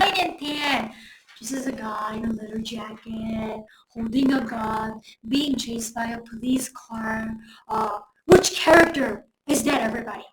9 and 10. This is a guy in a leather jacket, holding a gun, being chased by a police car. Which character is that, everybody?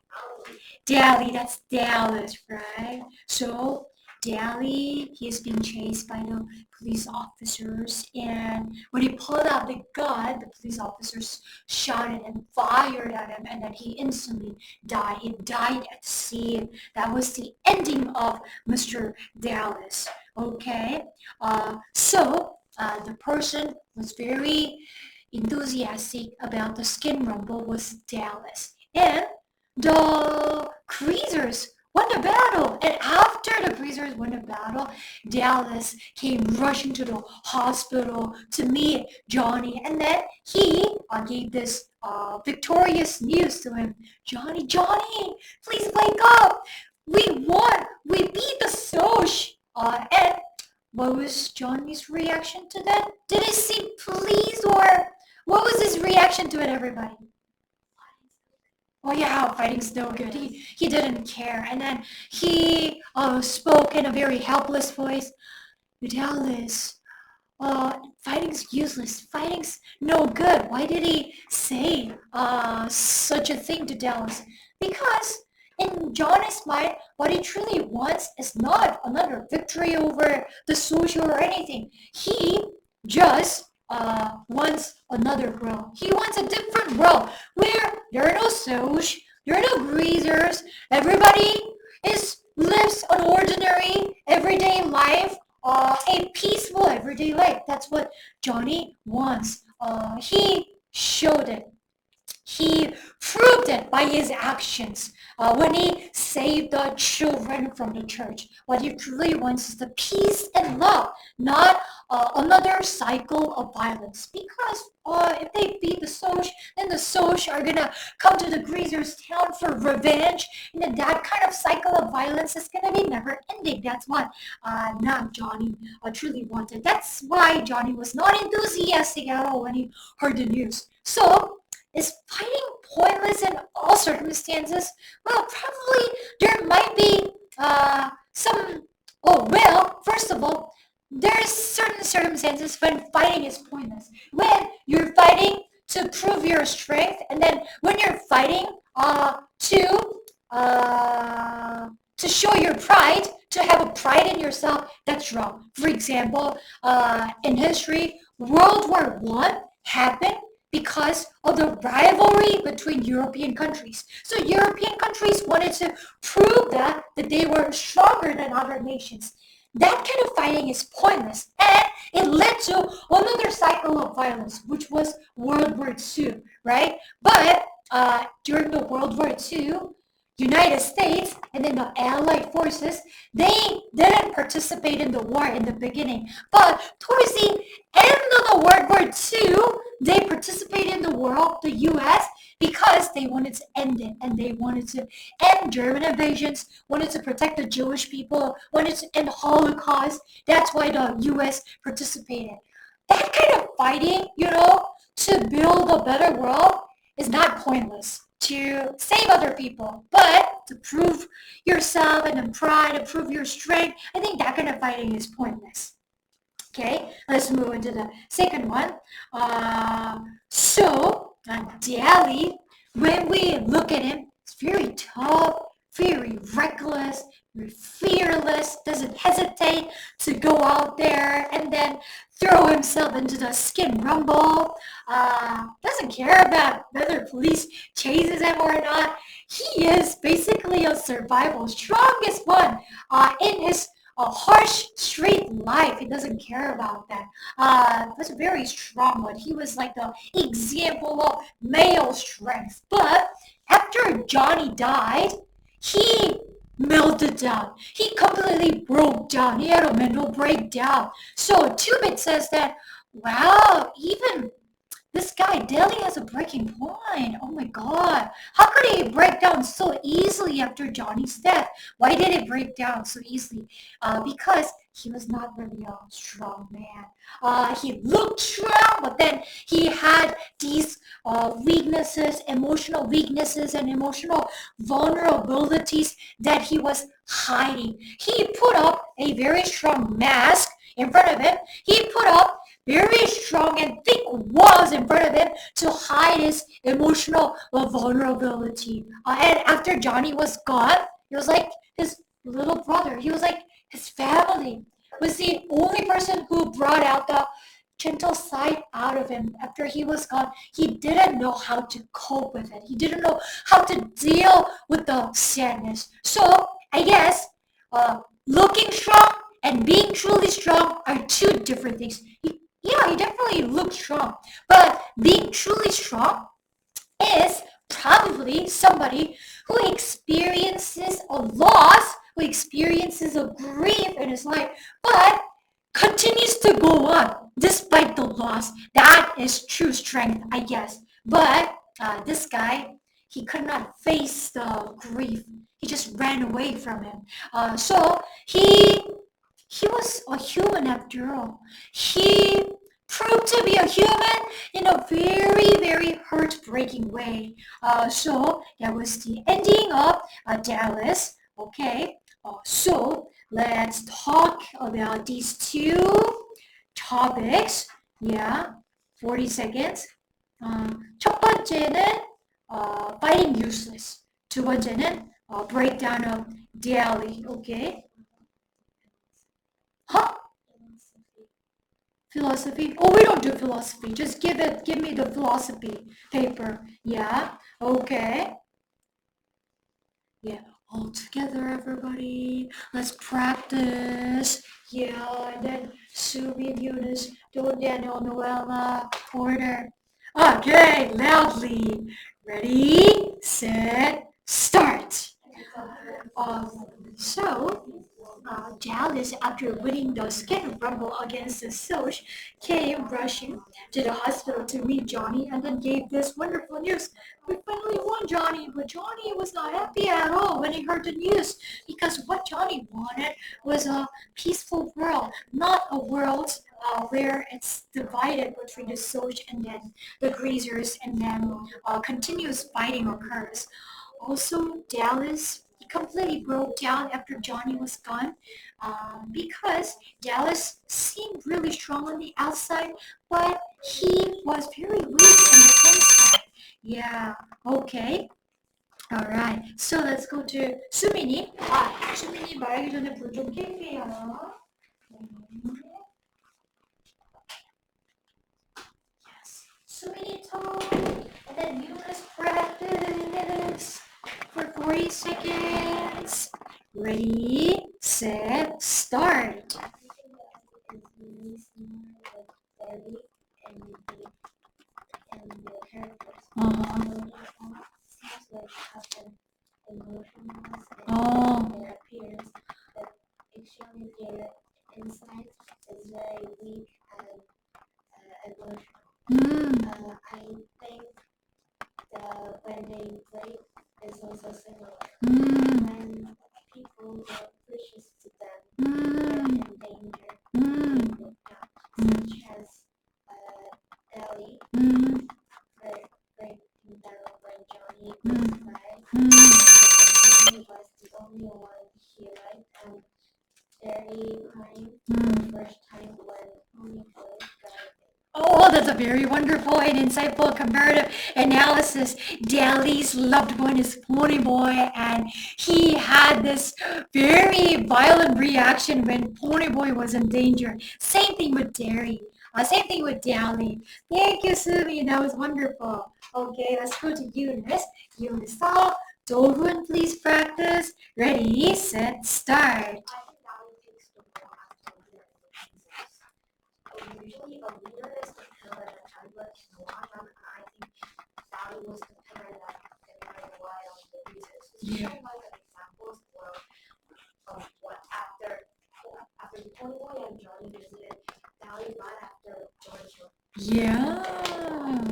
Dally, that's Dallas, right? So Dally, he's being chased by the police officers, and when he pulled out the gun, the police officers shouted and fired at him, and then he instantly died. He died at the scene. That was the ending of Mr. Dallas. Okay, the person was very enthusiastic about the skin rumble was Dallas, and the Greasers won the battle. And after the Greasers won the battle, Dallas came rushing to the hospital to meet Johnny. And then he gave this victorious news to him. Johnny, please wake up. We won. We beat the Soch. And what was Johnny's reaction to that? Did he seem pleased, or what was his reaction to it, everybody? Oh yeah, fighting's no good. He didn't care. And then he spoke in a very helpless voice. Dallas, fighting's useless. Fighting's no good. Why did he say such a thing to Dallas? Because in Johnny's mind, what he truly wants is not another victory over the social or anything. He just wants another world. He wants a different world where there are no Soch, there are no Greasers. Everybody lives an ordinary everyday life, a peaceful everyday life. That's what Johnny wants. He showed it. He proved it by his actions when he saved the children from the church. What he truly wants is the peace and love, not another cycle of violence. Because if they beat the Soch, then the Soch are going to come to the Greasers' town for revenge. And then that kind of cycle of violence is going to be never ending. That's what not Johnny truly wanted. That's why Johnny was not enthusiastic at all when he heard the news. So, is fighting pointless in all circumstances? Well, probably there might be first of all, there's certain circumstances when fighting is pointless. When you're fighting to prove your strength, and then when you're fighting to show your pride, to have a pride in yourself, that's wrong. For example, in history, World War I happened because of the rivalry between European countries. So European countries wanted to prove that they were stronger than other nations. That kind of fighting is pointless, and it led to another cycle of violence, which was World War II, right? But during the World War II, United States and then the Allied forces, they didn't participate in the war in the beginning. But towards the end of the World War II, they participated in the war, the U.S., because they wanted to end it, and they wanted to end German invasions, wanted to protect the Jewish people, wanted to end the Holocaust. That's why the U.S. participated. That kind of fighting, to build a better world is not pointless. To save other people, but to prove yourself and then pride, to prove your strength, I think that kind of fighting is pointless. Okay, let's move into the second one. Dally, when we look at him, it's very tough, very reckless, very fearless, doesn't hesitate to go out there and then throw himself into the skin rumble, doesn't care about whether police chases him or not. He is basically a survival, strongest one in his harsh street life. He doesn't care about that. That's a very strong one. He was like the example of male strength. But after Johnny died, he melted down. He completely broke down. He had a mental breakdown. So Two-Bit says that, wow, even This guy, Deli, has a breaking point. Oh my god. How could he break down so easily after Johnny's death? Why did it break down so easily? Because he was not really a strong man. He looked strong, but then he had these weaknesses, emotional weaknesses and emotional vulnerabilities that he was hiding. He put up a very strong mask in front of him. He put up very strong and thick walls in front of him to hide his emotional vulnerability. And after Johnny was gone, he was like his little brother. He was like his family. Was the only person who brought out the gentle side out of him after he was gone. He didn't know how to cope with it. He didn't know how to deal with the sadness. So I guess looking strong and being truly strong are two different things. He definitely looks strong, but being truly strong is probably somebody who experiences a loss, who experiences a grief in his life, but continues to go on despite the loss. That is true strength, I guess. But this guy, he could not face the grief. He just ran away from him. So he was a human after all. He proved to be a human in a very, very heartbreaking way. So that was the ending of Dallas. Okay, so let's talk about these two topics. Yeah, 40 seconds. 첫 번째는 fighting useless. 두 번째는 breakdown of daily. Okay. Huh? Philosophy? Oh, we don't do philosophy. Just give me the philosophy paper. Yeah. Okay. Yeah. All together, everybody. Let's practice. Yeah. And then Subi, Eunice, Don Daniel, Noella, Porter. Okay. Loudly. Ready, set, start. Dallas, after winning the skin rumble against the Soch, came rushing to the hospital to meet Johnny and then gave this wonderful news. We finally won, Johnny, but Johnny was not happy at all when he heard the news because what Johnny wanted was a peaceful world, not a world where it's divided between the Soch and then the Greasers and then continuous fighting occurs. Also, Dallas completely broke down after Johnny was gone because Dallas seemed really strong on the outside, but he was very weak on the inside. Yeah, okay. Alright, so let's go to 수민이. 수민이 말하기 전에 불 좀 켤게요. Yes, 수민이 talk, and then you guys practice for 40 seconds. Ready, set, start. Oh. Inside is very weak and emotional. I think when they play is also similar. When people were pushes to them, they're in danger. Such as Ellie breaking down when Johnny was alive. Johnny was the only one he liked, and very crying the first time when Pony Boy got it. Oh, that's a very wonderful and insightful comparative analysis. Dally's loved one is Pony Boy, and he had this very violent reaction when Pony Boy was in danger. Same thing with Derry. Same thing with Dally. Thank you, Sumi. That was wonderful. Okay, let's go to Eunice. Eunice, Dovun, please practice. Ready, set, start. Usually a leader is the pillar that Chandler can walk on, and I think Sally was the pillar that can rely on the users. Yeah. Like examples of what after the Tony Boy and Johnny visited Sally right after George. Yeah.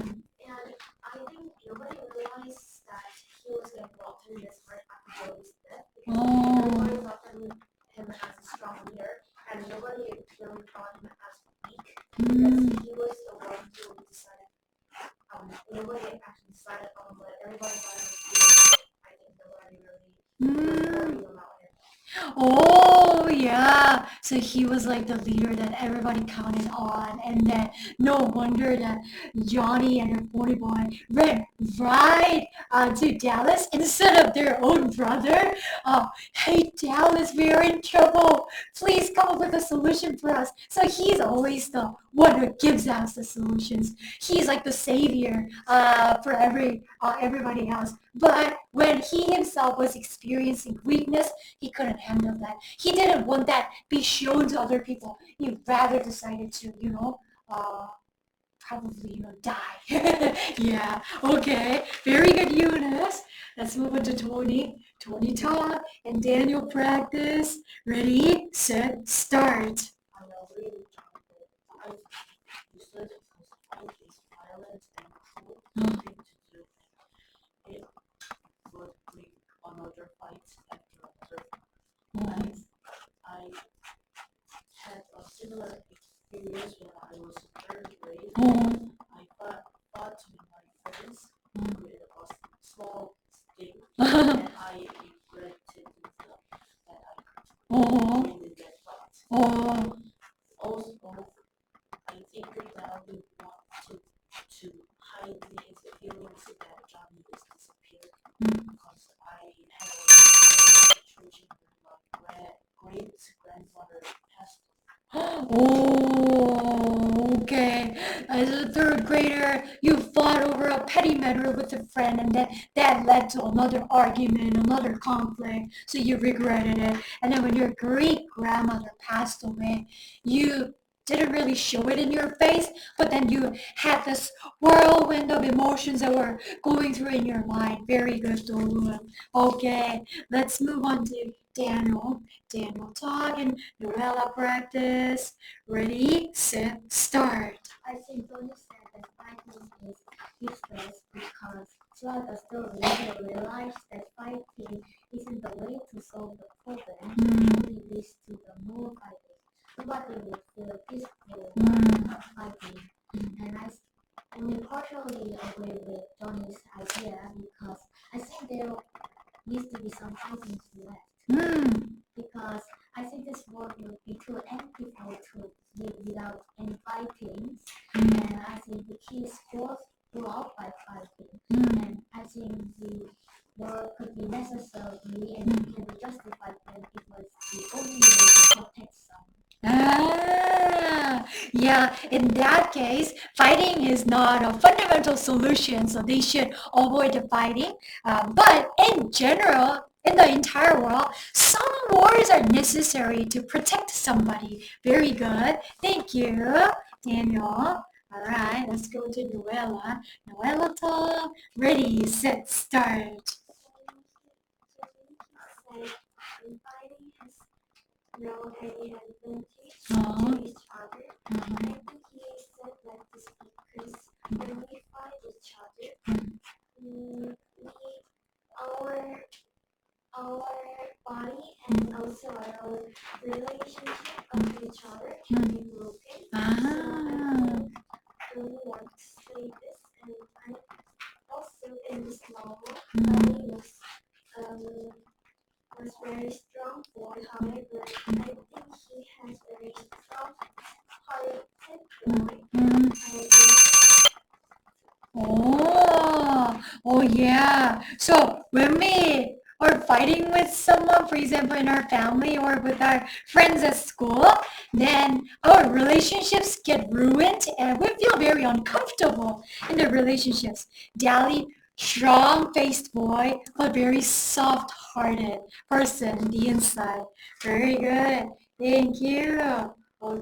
when we found him as weak because he was the one who decided. Nobody actually decided on what everybody thought he was doing. I think nobody really was worried about him. Oh, yeah. So he was like the leader that everybody counted on. And then no wonder that Johnny and her pony boy ran right to Dallas instead of their own brother. Hey, Dallas, we're in trouble. Please come up with a solution for us. So he's always the one who gives us the solutions. He's like the savior for everybody else. But when he himself was experiencing weakness, he couldn't handle that. He didn't want that be shown to other people. He rather decided to, probably, die. Yeah, okay. Very good, Eunice. Let's move on to Tony. Tony talk and Daniel practice. Ready, set, start. I agree with John, but you said fight is violent and cruel thing to do. It would bring another fight after another. I had a similar experience when I was in third grade. I fought with my friends with a small stick, and I regretted that I win that fight. Also, I think that we want to hide his feelings that Johnny is disappeared because I had a situation where my great-grandmother passed away. Oh, okay. As a third grader, you fought over a petty matter with a friend, and that led to another argument, another conflict. So you regretted it. And then when your great grandmother passed away, you didn't really show it in your face, but then you had this whirlwind of emotions that were going through in your mind. Very good, Dolu. Okay, let's move on to Daniel. Daniel talk and Noella practice. Ready, set, start. I think Tony said that fighting is useless because throughout the story we realize that fighting isn't the way to solve the problem. It only leads to the more fighting. Nobody would feel peaceful while fighting. And we partially agree with Johnny's idea because I think there needs to be some fighting left. Because I think this world would be too empty to live without any fighting. And I think the kids grow up by fighting. And I think the world could be necessary and can be justified when it was the only way to protect someone. Yeah, in that case, fighting is not a fundamental solution, so they should avoid the fighting. But in general, in the entire world, some wars are necessary to protect somebody. Very good. Thank you, Daniel. All right, let's go to Noella. Noella talk. Ready, set, start. Fighting has no any advantage to each other. I think he said that this because when we fight each other, our body and also our relationship of each other can be broken. So I don't want to say this, and I also in this novel, body was very strong boy. However, I think he has a very soft-hearted boy. Oh yeah. So when we are fighting with someone, for example, in our family or with our friends at school, then our relationships get ruined and we feel very uncomfortable in the relationships. Dali, strong-faced boy, but very soft-hearted person on the inside. Very good. Thank you. Okay.